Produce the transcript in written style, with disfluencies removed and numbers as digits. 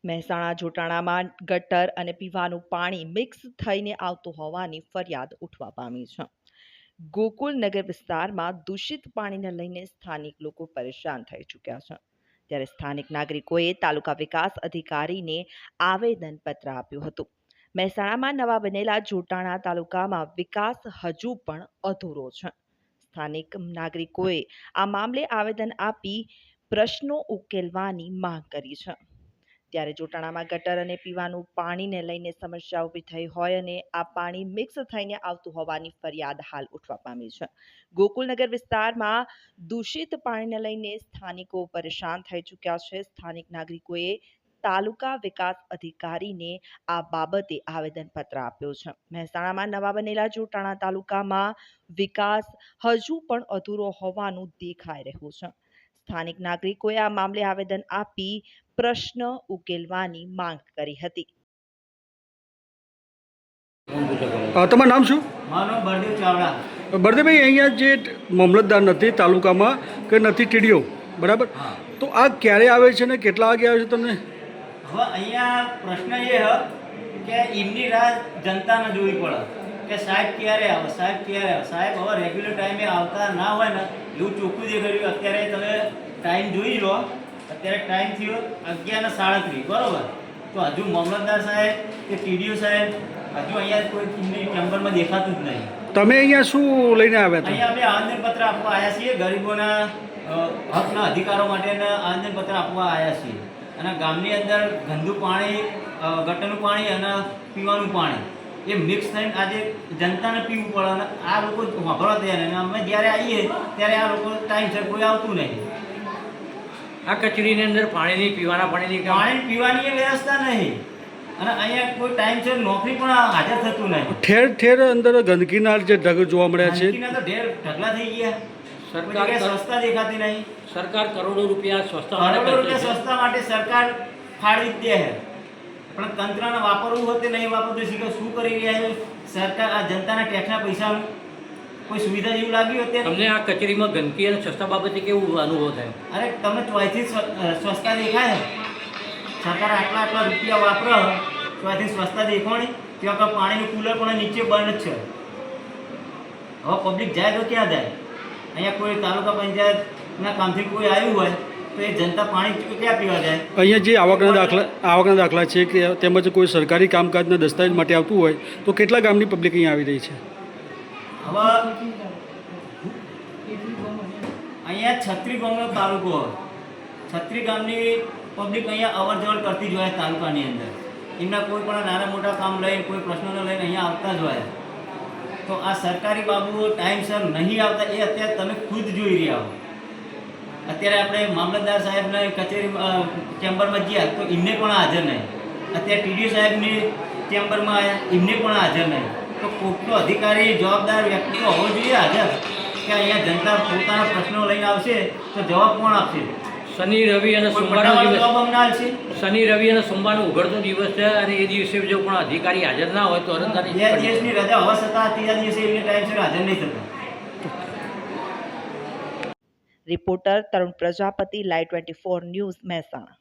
મહેસાણા જોટાણામાં ગટર અને પીવાનું પાણી મિક્સ થઈને આવતું હોવાની ફરિયાદ ઉઠવા પામી છે. ગોકુલનગર વિસ્તારમાં દૂષિત પાણીને લઈને સ્થાનિક લોકો પરેશાન થઈ ચૂક્યા છે. ત્યારે સ્થાનિક નાગરિકોએ તાલુકા વિકાસ અધિકારીને આવેદનપત્ર આપ્યું હતું. મહેસાણામાં નવા બનેલા જોટાણા તાલુકામાં વિકાસ હજુ પણ અધૂરો છે. સ્થાનિક નાગરિકોએ આ મામલે આવેદન આપી પ્રશ્નો ઉકેલવાની માંગ કરી છે. ત્યારે જોટાણામાં ગટર અને પીવાનું પાણીને લઈને સમસ્યા ઊભી થઈ હોય અને આ પાણી મિક્સ થઈને આવતું હોવાની ફરિયાદ હાલ ઉઠવા પામી છે. ગોકુલનગર વિસ્તારમાં દૂષિત પાણીને લઈને સ્થાનિકો પરેશાન થઈ ચૂક્યા છે. સ્થાનિક નાગરિકોએ તાલુકા વિકાસ અધિકારીને આ બાબતે આવેદનપત્ર આપ્યો છે. મહેસાણામાં નવા બનેલા જોટાણા તાલુકામાં વિકાસ હજુ પણ અધૂરો હોવાનું દેખાઈ રહ્યું છે. સ્થાનિક નાગરિકોએ આ મામલે આવેદન આપી પ્રશ્ન ઉકેલવાની માંગ કરી હતી. તમારું નામ શું? મારું નામ બળદેવ ચાવડા. બળદેવભાઈ, અહીંયા જે મામલતદાર નથી તાલુકામાં કે નથી ટીડીઓ, બરાબર? તો આ ક્યારે આવે છે ને કેટલા વાગે આવે છે તમને? હવે અહીંયા પ્રશ્ન એ છે કે એમની રાહ જનતાને જોવી પડે કે સાહેબ ક્યારે આવે, સાહેબ ક્યારે આવે. સાહેબ હવે રેગ્યુલર ટાઈમે આવતા ના હોય ને એવું ચોખ્ખું દેખાડ્યું. અત્યારે તમે ટાઈમ જોઈ લો, અત્યારે ટાઈમ થયો 11:37, બરાબર? તો હજુ મામલતદાર સાહેબ કે ટીડીઓ સાહેબ હજુ અહીંયા કોઈ એમની ચેમ્બરમાં દેખાતું જ નહીં. તમે અહીંયા શું લઈને આવ્યા હતા? અહીંયા અમે આવેદનપત્ર આપવા આવ્યા છીએ. ગરીબોના હકના અધિકારો માટેના આવેદનપત્ર આપવા આવ્યા છીએ. અને ગામની અંદર ગંદુ પાણી, ગટરનું પાણી અને પીવાનું પાણી એ મિક્સ થઈને આજે જનતાને પીવું પડે અને આ લોકો વાપરવા તૈયાર નહીં. અમે જ્યારે આવીએ ત્યારે આ લોકો ટાઈમસર કોઈ આવતું નહીં. આ કચેરીની અંદર પાણીની પીવાની પીવાની વ્યવસ્થા નહીં અને અહીંયા કોઈ ટાઈમસર નોકરી પણ હાજર થતું નહીં. ઠેર ઠેર અંદર ગંદકીના જે ઢગ જોવા મળ્યા છે. ગંદકીના તો ઢેર ઢગલા થઈ ગયા. સરકાર સ્વચ્છતા દેખાતી નહીં. સરકાર કરોડો રૂપિયા સ્વચ્છતા માટે સરકાર ફાળવી જ દે છે, પણ તંત્રને વાપરવું હોય તે નહીં વાપરતું. શું કરી રહ્યા છે સરકાર? આ જનતાના ટેક્સના પૈસા કોઈ સુવિધા જેવું લાગ્યું અત્યારે? તમને આ કચેરીમાં ગંદકી અને સ્વચ્છતા બાબતે કેવું અનુભવ થાય? અરે તમને ચોથી સ્વચ્છતા દેખાય? સરકાર આટલા રૂપિયા વાપરે, ચોથી સ્વચ્છતા દેખાણી? ત્યાં પાણીનું કુલર પણ નીચે બંધ જ છે. હવે પબ્લિક જાય તો ક્યાં જાય? અહીંયા કોઈ તાલુકા પંચાયતના કામથી કોઈ આવ્યું હોય તો એ જનતા પાણી ક્યાં પીવા જાય? અહીંયા જે આવકના દાખલા છે કે તેમજ કોઈ સરકારી કામકાજના દસ્તાવેજ માટે આવતું હોય તો કેટલા ગામની પબ્લિક અહીંયા આવી રહી છે? હવે અહીંયા 36 ગામનો તાલુકો, 36 ગામની પબ્લિક અહીંયા અવર જવર કરતી જ હોય તાલુકાની અંદર. એમના કોઈ પણ નાના મોટા કામ લઈને, કોઈ પ્રશ્નોને લઈને અહીંયા આવતા જ હોય. તો આ સરકારી બાબુઓ ટાઈમસર નહીં આવતા એ અત્યારે તમે ખુદ જોઈ રહ્યા હો. અત્યારે આપણે મામલતદાર સાહેબને કચેરી ચેમ્બરમાં ગયા તો એમને પણ હાજર નહીં. અત્યારે ટીડીઓ સાહેબની ચેમ્બરમાં આવ્યા, એમને પણ હાજર નહીં. તો કોઈકનો અધિકારી, જવાબદાર વ્યક્તિ હોવો જોઈએ હાજર, કે અહીંયા જનતા પોતાના પ્રશ્નો લઈને આવશે તો જવાબ કોણ આપશે? શનિ રવિ અને સોમવારનો શનિ રવિ અને સોમવારનો ઉઘડતો દિવસ છે અને એ દિવસે જો પણ અધિકારી હાજર ના હોય તો અરજદારી 2 દિવસની રજા હોવા છતાં ત્રીજા દિવસે એમને ટાઈમસર હાજર નહીં થતા. રિપોર્ટર તરુણ પ્રજાપતિ, લાઈવ 24 ન્યૂઝ, મહેસાણા.